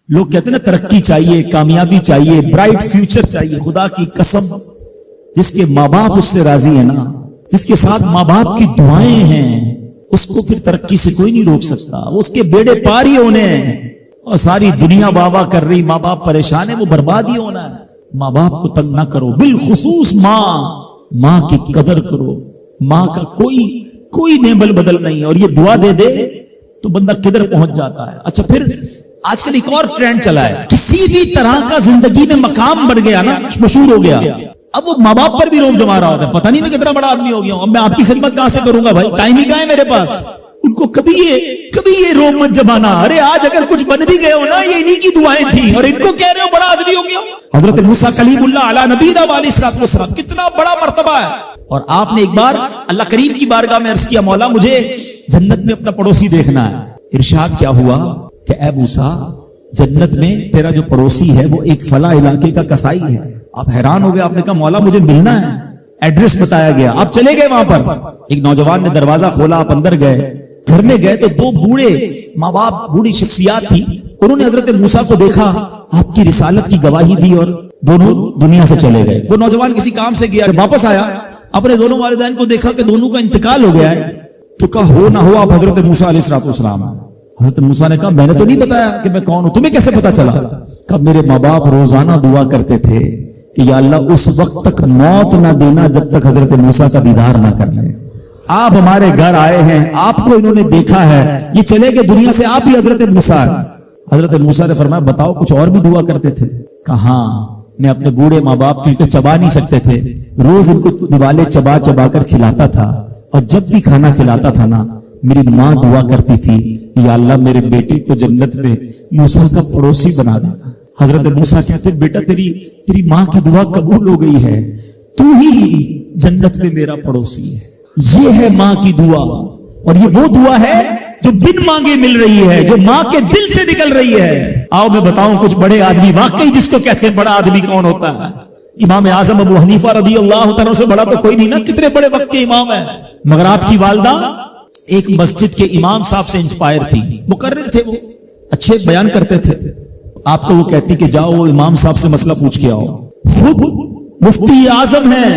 لوگ کہتے ہیں نا ترقی چاہیے، کامیابی چاہیے، برائٹ فیوچر چاہیے. خدا کی قسم جس کے ماں باپ اس سے راضی ہے نا، جس کے ساتھ ماں باپ کی دعائیں ہیں، اس کو پھر ترقی سے کوئی نہیں روک سکتا. اس کے بیڑے پار ہی ہونے ہیں. اور ساری دنیا واہ واہ کر رہی، ماں باپ پریشان ہے، وہ برباد ہی ہونا ہے. ماں باپ کو تنگ نہ کرو، بالخصوص ماں کی قدر کرو. ماں کا کوئی نیبل بدل نہیں. اور یہ دعا دے دے تو بندہ کدھر پہنچ جاتا ہے. اچھا پھر آج کل ایک اور ٹرینڈ چلا ہے، کسی بھی طرح کا زندگی میں مقام بڑھ گیا نا، مشہور ہو گیا، اب وہ ماں باپ پر بھی روب جما رہا ہوتا ہے. پتہ نہیں میں کتنا بڑا آدمی ہو گیا ہوں، اب میں آپ کی خدمت کہاں سے کروں گا بھائی، ٹائم ہی کہاں ہے میرے پاس. ان کو کبھی یہ روب مت جمانا. ارے آج اگر کچھ بن بھی گئے ہو نا، یہ انہی کی دعائیں تھیں، اور ان کو کہہ رہے ہو بڑا آدمی ہو گیا. حضرت موسیٰ کلیم اللہ علی نبینا علیہ السلام کتنا بڑا مرتبہ ہے. اور آپ نے ایک بار اللہ کریم کی بارگاہ میں عرض کیا، مولا مجھے جنت میں اپنا پڑوسی دیکھنا ہے. ارشاد کیا ہوا کہ اے موسیٰ، جنت میں تیرا جو پڑوسی ہے وہ ایک فلاں علاقے کا کسائی ہے. آپ حیران ہو گئے، آپ نے کہا مولا مجھے ملنا ہے. ایڈریس بتایا گیا، آپ چلے گئے وہاں پر. ایک نوجوان نے دروازہ کھولا، آپ اندر گئے. گھر میں گئے تو دو بوڑھے ماں باپ، بوڑھی شخصیات تھی. انہوں نے حضرت موسیٰ کو دیکھا، آپ کی رسالت کی گواہی دی اور دونوں دنیا سے چلے گئے. وہ نوجوان کسی کام سے گیا، واپس آیا، اپنے دونوں والدین کو دیکھا کہ دونوں کا انتقال ہو گیا ہے. تو کہا ہو نہ ہو آپ حضرت موسیٰ علیہ السلام. حضرت موسیٰ نے کہا میں نے تو نہیں بتایا کہ میں کون ہوں، تمہیں کیسے پتا چلا؟ کہا میرے ماں باپ روزانہ دعا کرتے تھے کہ یا اللہ اس وقت تک موت نہ دینا جب تک حضرت موسیٰ کا دیدار نہ کر لیں. آپ ہمارے گھر آئے ہیں، آپ کو انہوں نے دیکھا ہے، یہ چلے گئے دنیا سے، آپ ہی حضرت موسیٰ. حضرت موسیٰ نے فرمایا بتاؤ کچھ اور بھی دعا کرتے تھے؟ کہا ہاں، میں اپنے بوڑھے ماں باپ کیونکہ چبا نہیں سکتے تھے، روز ان کو دیوالے چبا چبا کر کھلاتا تھا. اور جب بھی کھانا کھلاتا تھا نا، میری ماں دعا کرتی تھی یا اللہ میرے بیٹے کو جنت میں موسیٰ کا پڑوسی بنا دینا. حضرت موسیٰ کہتے بیٹا تیری ماں کی دعا قبول ہو گئی ہے، تو ہی جنت میں میرا پڑوسی ہے. یہ ہے ماں کی دعا. اور یہ وہ دعا ہے جو بن مانگے مل رہی ہے، جو ماں کے دل سے نکل رہی ہے. آؤ میں بتاؤں کچھ بڑے آدمی، واقعی جس کو کہتے ہیں بڑا آدمی کون ہوتا ہے. امام اعظم ابو حنیفہ رضی اللہ تعالیٰ سے بڑا تو کوئی نہیں نا، کتنے بڑے وقت کے امام ہیں. مگر آپ کی والدہ ایک مسجد کے امام صاحب سے انسپائر تھی، مقرر تھے، وہ اچھے بیان کرتے تھے. آپ کو وہ کہتی کہ جاؤ وہ امام صاحب سے مسئلہ پوچھ کے آؤ. خود مفتی اعظم ہیں،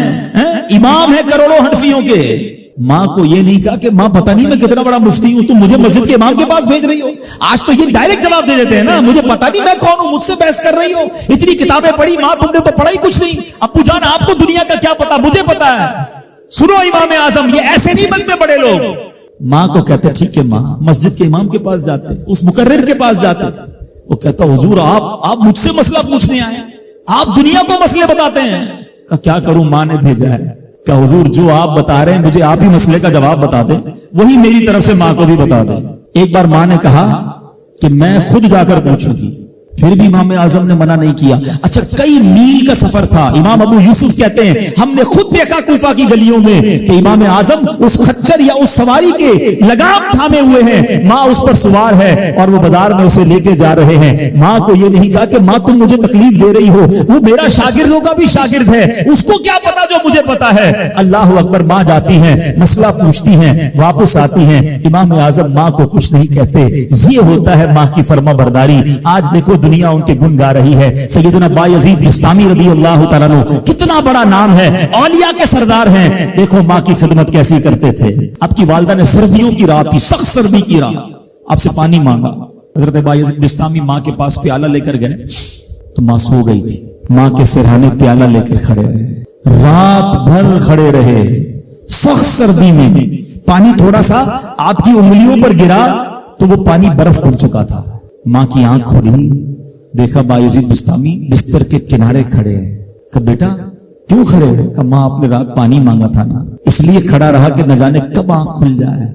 امام ہے کروڑوں حنفیوں کے. ماں کو یہ نہیں کہا کہ ماں پتہ نہیں میں کتنا بڑا مفتی ہوں، تم مجھے مسجد کے امام کے پاس بھیج رہی ہو. آج تو یہ ڈائریکٹ جواب دے دیتے ہیں نا، مجھے پتہ نہیں میں کون ہوں، مجھ سے بحث کر رہی ہو، اتنی کتابیں پڑھی، ماں تم نے تو پڑھا ہی کچھ نہیں. ابو جان آپ کو دنیا کا کیا پتا، مجھے پتا ہے. سنو امام اعظم، یہ ایسے نہیں بنتے بڑے لوگ. ماں کو کہتے ٹھیک ہے ماں، مسجد کے امام کے پاس جاتے، اس مقرر کے پاس جاتے. وہ کہتا حضور آپ مجھ سے مسئلہ پوچھنے آئے، آپ دنیا کو مسئلے بتاتے ہیں. کہ کیا کروں، ماں نے بھیجا ہے. کہ حضور جو آپ بتا رہے ہیں مجھے آپ ہی مسئلے کا جواب بتا دیں، وہی میری طرف سے ماں کو بھی بتا دیں. ایک بار ماں نے کہا کہ میں خود جا کر پوچھوں گی، پھر بھی امام اعظم نے منع نہیں کیا. اچھا کئی میل کا سفر تھا. امام ابو یوسف کہتے ہیں ہم نے خود دیکھا کوفہ کی گلیوں میں کہ امام اعظم اس خچر یا اس سواری کے لگام تھامے ہوئے ہیں، ماں اس پر سوار ہے اور وہ بازار میں اسے لے کے جا رہے ہیں. ماں کو یہ نہیں کہا کہ ماں تم مجھے تکلیف دے رہی ہو، وہ میرا شاگردوں کا بھی شاگرد ہے، اس کو کیا پتا جو مجھے پتا ہے. اللہ اکبر. ماں جاتی ہیں، مسئلہ پوچھتی ہیں، واپس آتی ہیں، امام اعظم ماں کو کچھ نہیں کہتے. یہ ہوتا ہے ماں کی فرما برداری. آج دیکھو دنیا ان کے گن گا رہی ہے. سیدنا بایزید بستامی رضی اللہ تعالیٰ عنہ کتنا بڑا نام ہے، اولیاء کے سردار ہیں. دیکھو ماں کی خدمت کیسی کرتے تھے. آپ کی والدہ نے سردیوں کی رات تھی، سخت سردی کی رات، آپ سے پانی مانگا. حضرت بایزید بستامی ماں کے پاس پیالہ لے کر گئے تو ماں سو گئی تھی. ماں کے سرہانے پیالہ لے کر کھڑے رہے، رات بھر کھڑے رہے سخت سردی میں. پانی تھوڑا سا آپ کی انگلیوں پر گرا تو وہ پانی برف بن چکا تھا. ماں کی آنکھ کھلی، دیکھا بایزید بستامی بستر کے کنارے کھڑے ہیں. کہ بیٹا کیوں کھڑے ہو؟ کہ ماں آپ نے رات پانی مانگا تھا نا، اس لیے کھڑا رہا کہ نہ جانے کب آنکھ کھل جائے.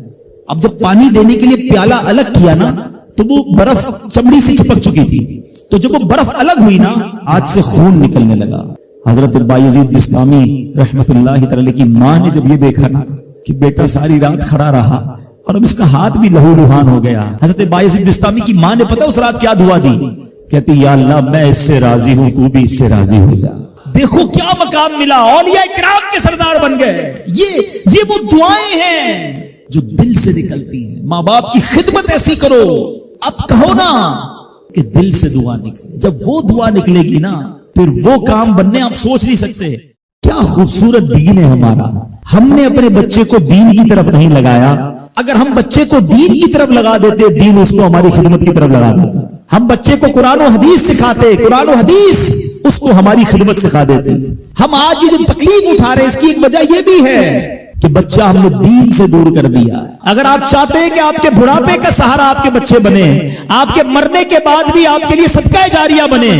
اب جب پانی دینے کے لیے پیالہ الگ کیا نا تو وہ برف چمڑی سے چپک چکی تھی، تو جب وہ برف الگ ہوئی نا آج سے خون نکلنے لگا. حضرت بایزید بستامی رحمت اللہ تعالی کی ماں نے جب یہ دیکھا نا کہ بیٹا ساری رات کھڑا رہا اور اب اس کا ہاتھ بھی لہو لہان ہو گیا. حضرت بایزید بستامی کی ماں نے پتہ اس رات کیا دعا دی؟ کہتی یا اللہ میں اس سے راضی ہوں، تو بھی اس سے راضی ہو جا. دیکھو کیا مقام ملا، اولیاء کرام کے سردار بن گئے. یہ وہ دعائیں ہیں جو دل سے نکلتی ہیں. ماں باپ کی خدمت ایسی کرو. اب کہو نا کہ دل سے دعا نکلے. جب وہ دعا نکلے گی نا پھر وہ کام بننے آپ سوچ نہیں سکتے. کیا خوبصورت دین ہے ہمارا. ہم نے اپنے بچے کو دین کی طرف نہیں لگایا. اگر ہم بچے کو دین کی طرف لگا دیتے دین اس کو ہماری خدمت کی طرف لگا دیتا. ہم بچے کو قرآن و حدیث سکھاتے, قرآن و حدیث اس کو ہماری خدمت سکھا دیتے. ہم آج یہ جو تکلیف اٹھا رہے ہیں اس کی ایک وجہ یہ بھی ہے کہ بچہ ہم نے دین سے دور کر دیا. اگر آپ چاہتے ہیں کہ آپ کے بڑھاپے کا سہارا آپ کے بچے بنے, آپ کے مرنے کے بعد بھی آپ کے لیے صدقہ جاریہ بنے,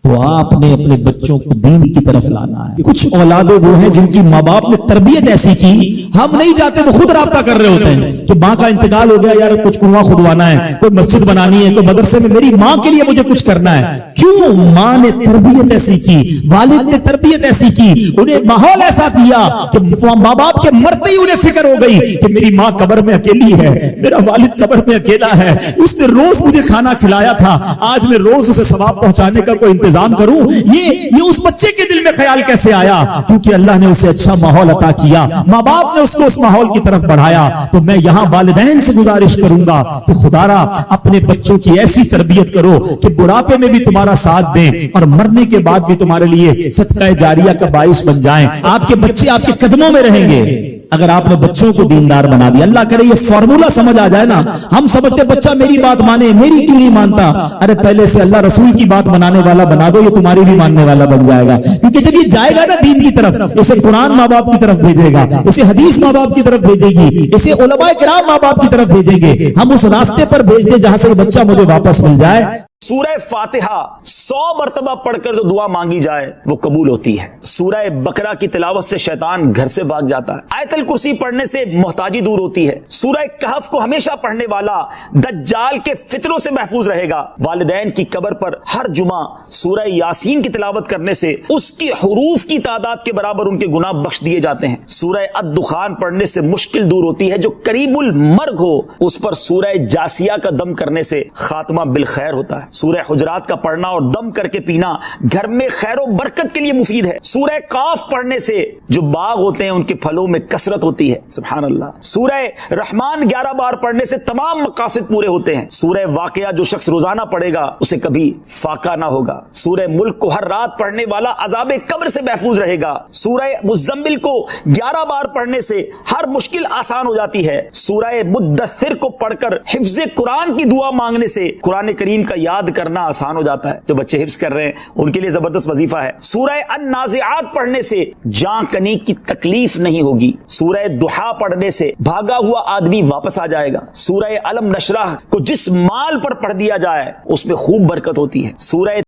تو آپ نے اپنے بچوں کو دین کی طرف لانا ہے. کچھ اولادیں وہ ہیں جن کی ماں باپ نے تربیت ایسی کی, ہم نہیں چاہتے, وہ خود رابطہ کر رہے ہوتے ہیں کہ ماں کا انتقال ہو گیا, یار کچھ کنواں کھدوانا ہے, کوئی مسجد بنانی ہے, کوئی مدرسے میں میری ماں کے لیے مجھے کچھ کرنا ہے. کیوں؟ ماں نے تربیت ایسی کی, والد نے تربیت ایسی کی, انہیں ماحول ایسا دیا کہ ماں باپ کے مرتے ہی انہیں فکر ہو گئی کہ میری ماں قبر میں اکیلی ہے, میرا والد قبر میں اکیلا ہے, اس نے روز مجھے کھانا کھلایا تھا, آج میں روز اسے ثواب پہنچانے کا کوئی انتظام کروں. یہ اس بچے کے دل میں خیال کیسے آیا؟ کیونکہ اللہ نے اسے اچھا ماحول عطا کیا, ماں باپ نے اس کو اس ماحول کی طرف بڑھایا. تو میں یہاں والدین سے گزارش کروں گا کہ خدارا اپنے بچوں کی ایسی تربیت کرو کہ بڑھاپے میں بھی تمہارا ساتھ دیں اور مرنے کے بعد بھی تمہارے لیے صدقہ جاریہ کا باعث بن جائیں. آپ کے بچے آپ کے قدموں میں رہیں گے اگر آپ نے بچوں کو دیندار بنا دیا. اللہ کرے یہ فارمولا سمجھ آ جائے نا. ہم سمجھتے بچہ میری بات مانے, میری کیوں نہیں مانتا. ارے پہلے سے اللہ رسول کی بات منانے والا بنا دو, یہ تمہاری بھی ماننے والا بن جائے گا. کیونکہ جب یہ جائے گا نا دین کی طرف, اسے قرآن ماں باپ کی طرف بھیجے گا, اسے حدیث ماں باپ کی طرف بھیجے گی, اسے علماء کرام ماں باپ کی طرف بھیجیں گے. ہم اس راستے پر بھیج دیں جہاں سے بچہ مجھے واپس مل جائے. سورہ فاتحہ 100 مرتبہ پڑھ کر جو دعا مانگی جائے وہ قبول ہوتی ہے. سورہ بقرہ کی تلاوت سے شیطان گھر سے بھاگ جاتا ہے. آیت الکرسی پڑھنے سے محتاجی دور ہوتی ہے. سورہ کہف کو ہمیشہ پڑھنے والا دجال کے فتنوں سے محفوظ رہے گا. والدین کی قبر پر ہر جمعہ سورہ یاسین کی تلاوت کرنے سے اس کی حروف کی تعداد کے برابر ان کے گناہ بخش دیے جاتے ہیں. سورہ الدخان پڑھنے سے مشکل دور ہوتی ہے. جو قریب المرگ ہو اس پر سورہ جاسیہ کا دم کرنے سے خاتمہ بالخیر ہوتا ہے. سورہ حجرات کا پڑھنا اور دم کر کے پینا گھر میں خیر و برکت کے لیے مفید ہے. سورہ قاف پڑھنے سے جو باغ ہوتے ہیں ان کے پھلوں میں کثرت ہوتی ہے. سبحان اللہ. سورہ رحمان 11 بار پڑھنے سے تمام مقاصد پورے ہوتے ہیں. سورہ واقعہ جو شخص روزانہ پڑھے گا اسے کبھی فاقہ نہ ہوگا. سورہ ملک کو ہر رات پڑھنے والا عذاب قبر سے محفوظ رہے گا. سورہ مزمل کو 11 بار پڑھنے سے ہر مشکل آسان ہو جاتی ہے. سورہ مدثر کو پڑھ کر حفظ قرآن کی دعا مانگنے سے قرآن کریم کا یاد کرنا آسان ہو جاتا ہے. جو بچے حفظ کر رہے ہیں ان کے لیے زبردست وظیفہ ہے. سورہ النازعات پڑھنے سے جان کنی کی تکلیف نہیں ہوگی. سورہ دحا پڑھنے سے بھاگا ہوا آدمی واپس آ جائے گا. سورہ علم نشرح کو جس مال پر پڑھ دیا جائے اس میں خوب برکت ہوتی ہے. سورہ